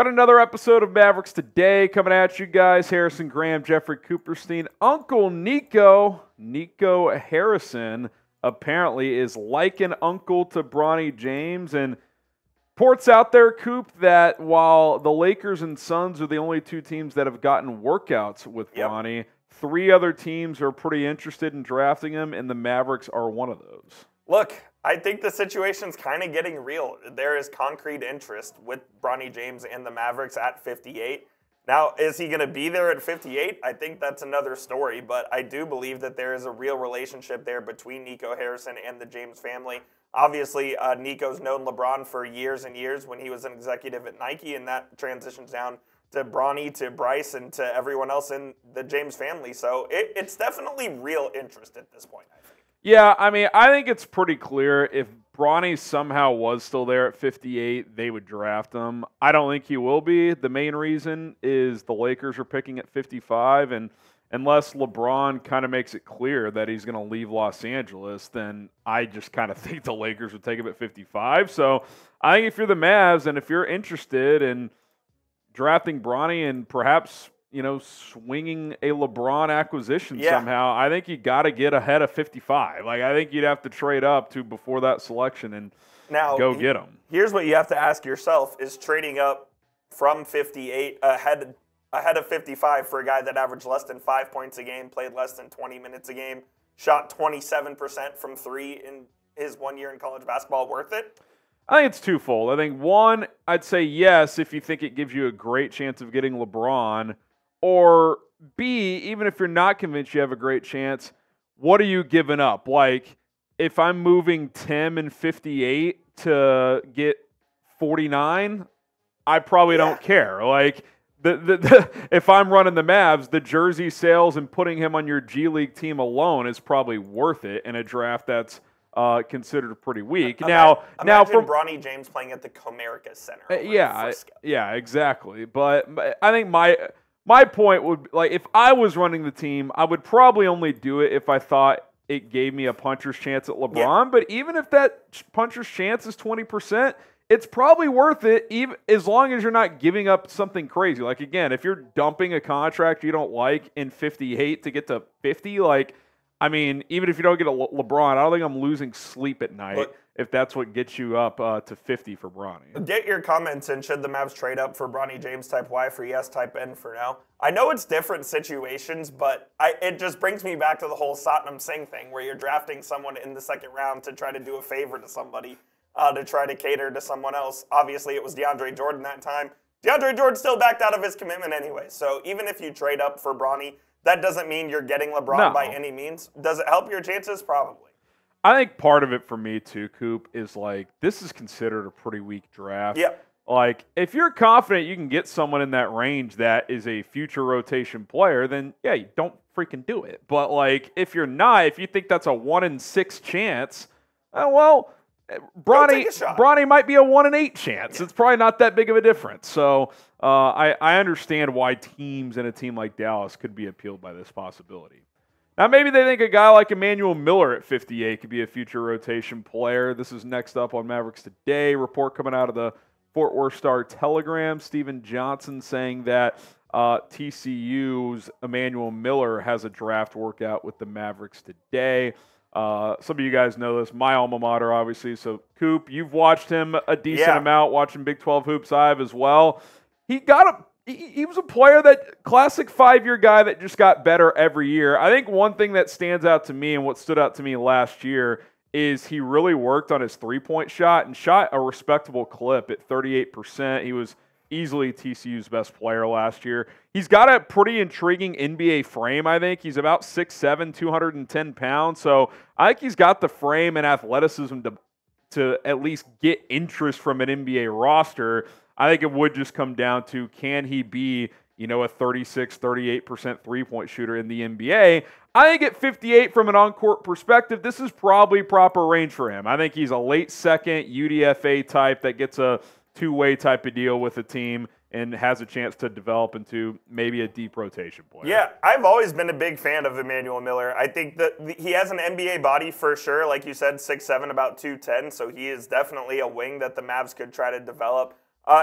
Got another episode of Mavericks Today coming at you guys. Harrison Graham, Jeffrey Cooperstein, Uncle Nico Harrison apparently is like an uncle to Bronny James, and reports out there, Coop, that while the Lakers and Suns are the only two teams that have gotten workouts with Bronny, three other teams are pretty interested in drafting him, and the Mavericks are one of those. Look, I think the situation's kind of getting real. There is concrete interest with Bronny James and the Mavericks at 58. Now, is he going to be there at 58? I think that's another story, but I do believe that there is a real relationship there between Nico Harrison and the James family. Obviously, Nico's known LeBron for years and years when he was an executive at Nike, and that transitions down to Bronny, to Bryce, and to everyone else in the James family. So it's definitely real interest at this point, I think. Yeah, I mean, I think it's pretty clear if Bronny somehow was still there at 58, they would draft him. I don't think he will be. The main reason is the Lakers are picking at 55, and unless LeBron kind of makes it clear that he's going to leave Los Angeles, then I just kind of think the Lakers would take him at 55. So I think if you're the Mavs and if you're interested in drafting Bronny and perhaps swinging a LeBron acquisition somehow, I think you got to get ahead of 55. Like, I think you'd have to trade up to before that selection and go get him. Here's what you have to ask yourself: is trading up from 58 ahead of 55 for a guy that averaged less than 5 points a game, played less than 20 minutes a game, shot 27% from three in his 1 year in college basketball, worth it? I think it's twofold. I think, one, I'd say yes if you think it gives you a great chance of getting LeBron. Or B, even if you're not convinced you have a great chance, what are you giving up? Like, if I'm moving Tim and 58 to get 49, I probably don't care. Like, if I'm running the Mavs, the jersey sales and putting him on your G League team alone is probably worth it in a draft that's considered pretty weak. Imagine Bronny James playing at the Comerica Center. Yeah, exactly. But I think my point would be, like, if I was running the team, I would probably only do it if I thought it gave me a puncher's chance at LeBron. Yeah. But even if that puncher's chance is 20%, it's probably worth it, even as long as you're not giving up something crazy. Like, again, if you're dumping a contract you don't like in 58 to get to 50, like, I mean, even if you don't get a LeBron, I don't think I'm losing sleep at night if that's what gets you up to 50 for Bronny. Get your comments in. Should the Mavs trade up for Bronny James type Y for yes type N for now? I know it's different situations, but it just brings me back to the whole Satnam Singh thing where you're drafting someone in the second round to try to do a favor to somebody, to try to cater to someone else. Obviously, it was DeAndre Jordan that time. DeAndre Jordan still backed out of his commitment anyway. So even if you trade up for Bronny, that doesn't mean you're getting LeBron by any means. Does it help your chances? Probably. I think part of it for me too, Coop, is like this is considered a pretty weak draft. Yeah. Like, if you're confident you can get someone in that range that is a future rotation player, then yeah, you don't freaking do it. But like, if you're not, if you think that's a 1 in 6 chance, Bronny might be a 1 in 8 chance. Yeah. It's probably not that big of a difference. So I understand why teams in a team like Dallas could be appealed by this possibility. Now, maybe they think a guy like Emmanuel Miller at 58 could be a future rotation player. This is next up on Mavericks Today. Report coming out of the Fort Worth Star-Telegram. Steven Johnson saying that TCU's Emmanuel Miller has a draft workout with the Mavericks today. Some of you guys know this. My alma mater, obviously. So, Coop, you've watched him a decent amount, watching Big 12 Hoops Live as well. He was a player that classic 5-year guy that just got better every year. I think one thing that stands out to me and what stood out to me last year is he really worked on his three-point shot and shot a respectable clip at 38%. He was easily TCU's best player last year. He's got a pretty intriguing NBA frame, I think. He's about 6'7", 210 pounds. So I think he's got the frame and athleticism to at least get interest from an NBA roster. I think it would just come down to, can he be, a 36, 38% three-point shooter in the NBA? I think at 58, from an on-court perspective, this is probably proper range for him. I think he's a late second UDFA type that gets a two-way type of deal with a team and has a chance to develop into maybe a deep rotation player. Yeah, I've always been a big fan of Emmanuel Miller. I think that he has an NBA body for sure. Like you said, 6'7", about 210, so he is definitely a wing that the Mavs could try to develop.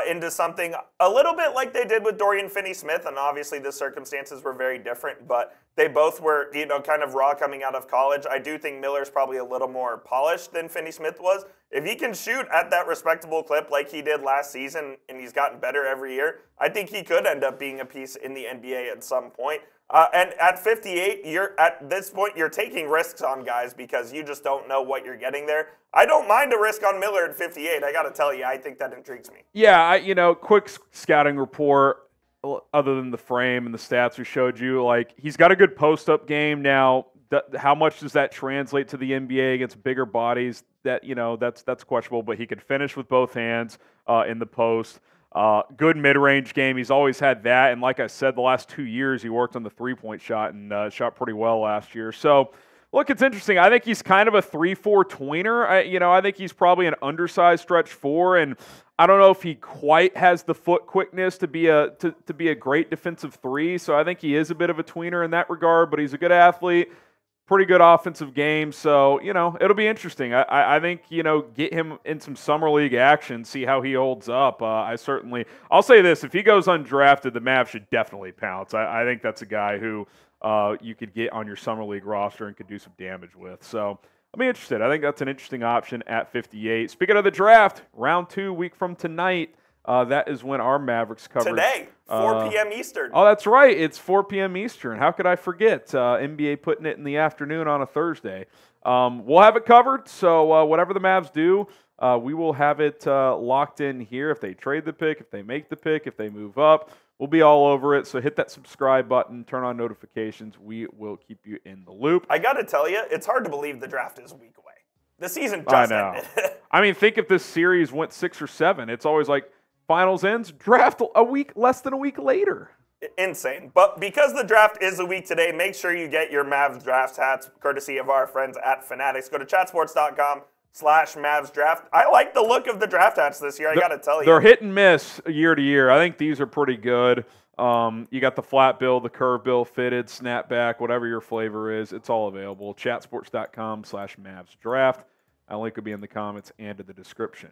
into something a little bit like they did with Dorian Finney-Smith, and obviously the circumstances were very different, but they both were, kind of raw coming out of college. I do think Miller's probably a little more polished than Finney-Smith was. If he can shoot at that respectable clip like he did last season, and he's gotten better every year, I think he could end up being a piece in the NBA at some point. And at 58, at this point, you're taking risks on guys because you just don't know what you're getting there. I don't mind a risk on Miller at 58. I got to tell you, I think that intrigues me. Yeah, quick scouting report. Other than the frame and the stats we showed you, like he's got a good post-up game. Now, how much does that translate to the NBA against bigger bodies? That's questionable. But he could finish with both hands in the post. Good mid-range game. He's always had that. And like I said, the last 2 years he worked on the three-point shot and shot pretty well last year. So, look, it's interesting. I think he's kind of a 3-4 tweener. I think he's probably an undersized stretch four, and I don't know if he quite has the foot quickness to be a great defensive three. So I think he is a bit of a tweener in that regard. But he's a good athlete, pretty good offensive game. So it'll be interesting. I think get him in some summer league action, see how he holds up. I'll say this: if he goes undrafted, the Mavs should definitely pounce. I think that's a guy who you could get on your summer league roster and could do some damage with. So I'll be interested. I think that's an interesting option at 58. Speaking of the draft, round 2, week from tonight, that is when our Mavericks coverage. Today, 4 p.m. Eastern. Oh, that's right. It's 4 p.m. Eastern. How could I forget? NBA putting it in the afternoon on a Thursday. We'll have it covered, so whatever the Mavs do, we will have it locked in here. If they trade the pick, if they make the pick, if they move up, we'll be all over it. So hit that subscribe button, turn on notifications. We will keep you in the loop. I got to tell you, it's hard to believe the draft is a week away. The season just ended. I mean, think if this series went 6 or 7. It's always like finals ends, draft less than a week later. Insane. But because the draft is a week today, make sure you get your Mavs draft hats, courtesy of our friends at Fanatics. Go to chatsports.com/Mavs draft. I like the look of the draft hats this year, I got to tell you. They're hit and miss year to year. I think these are pretty good. You got the flat bill, the curve bill, fitted, snapback, whatever your flavor is. It's all available. Chatsports.com/Mavs draft. Our link will be in the comments and in the description.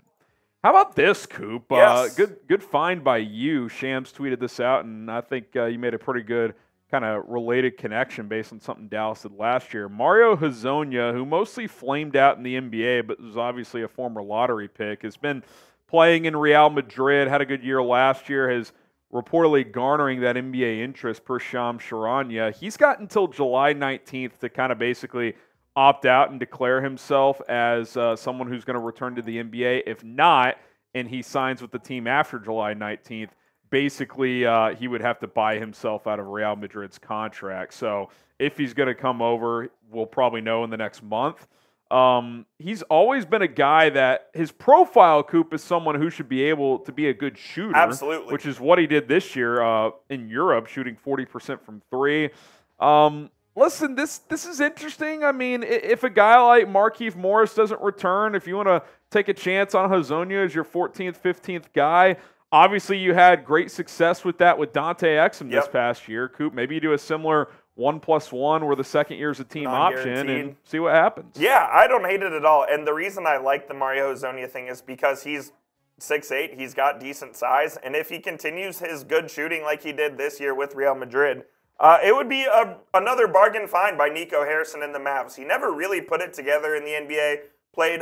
How about this, Coop? Yes. Good find by you. Shams tweeted this out, and I think you made a pretty good kind of related connection based on something Dallas did last year. Mario Hezonja, who mostly flamed out in the NBA, but was obviously a former lottery pick, has been playing in Real Madrid, had a good year last year, has reportedly garnering that NBA interest per Shams Charania. He's got until July 19th to kind of basically opt out and declare himself as someone who's going to return to the NBA. If not, and he signs with the team after July 19th, basically he would have to buy himself out of Real Madrid's contract. So if he's going to come over, we'll probably know in the next month. He's always been a guy that his profile, Coop, is someone who should be able to be a good shooter. Absolutely. Which is what he did this year in Europe, shooting 40% from three. Listen, this is interesting. I mean, if a guy like Markieff Morris doesn't return, if you want to take a chance on Hezonja as your 14th, 15th guy, obviously you had great success with that with Dante Exum this past year. Coop, maybe you do a similar 1+1 where the second year is a team option and see what happens. Yeah, I don't hate it at all. And the reason I like the Mario Hezonja thing is because he's 6'8", he's got decent size, and if he continues his good shooting like he did this year with Real Madrid, it would be another bargain find by Nico Harrison and the Mavs. He never really put it together in the NBA, played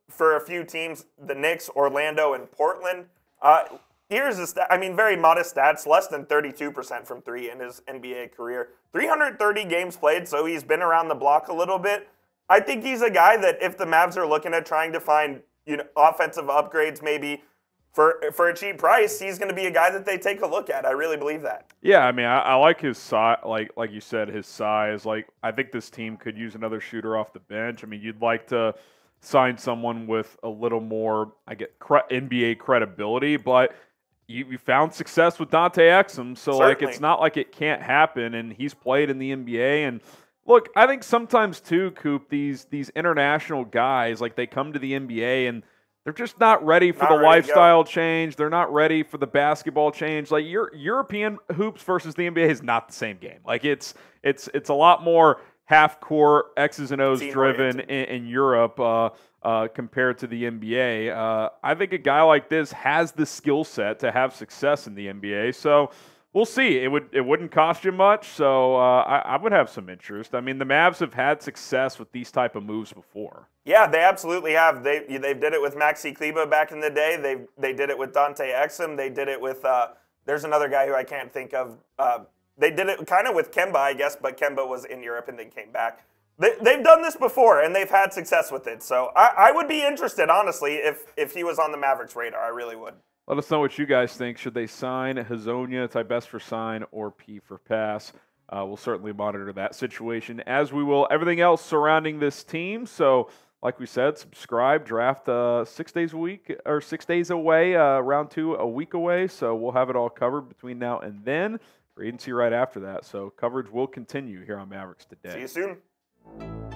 for a few teams, the Knicks, Orlando, and Portland. Here's a stat, very modest stats, less than 32% from three in his NBA career. 330 games played, so he's been around the block a little bit. I think he's a guy that if the Mavs are looking at trying to find offensive upgrades maybe for a cheap price, he's going to be a guy that they take a look at. I really believe that. Yeah, I like his size, like you said, his size. I think this team could use another shooter off the bench. You'd like to sign someone with a little more, NBA credibility, but you found success with Dante Exum, so Certainly. It's not like it can't happen, and he's played in the NBA. And look, I think sometimes too, Coop, these international guys, they come to the NBA and they're just not ready for the lifestyle change. They're not ready for the basketball change. European hoops versus the NBA is not the same game. It's a lot more half-court X's and O's Team driven oriented. in Europe compared to the NBA. I think a guy like this has the skill set to have success in the NBA. So we'll see. It wouldn't cost you much. So I would have some interest. I mean, the Mavs have had success with these type of moves before. Yeah, they absolutely have. They did it with Maxi Kleber back in the day. They did it with Dante Exum. They did it with there's another guy who I can't think of. They did it kind of with Kemba, I guess, but Kemba was in Europe and then came back. They've done this before, and they've had success with it. So I would be interested, honestly, if he was on the Mavericks' radar. I really would. Let us know what you guys think. Should they sign Hezonja, type S for sign, or P for pass? We'll certainly monitor that situation, as we will everything else surrounding this team. So, like we said, subscribe, draft 6 days a week, or 6 days away, round 2 a week away. So we'll have it all covered between now and then. Free agency right after that. So coverage will continue here on Mavericks Today. See you soon.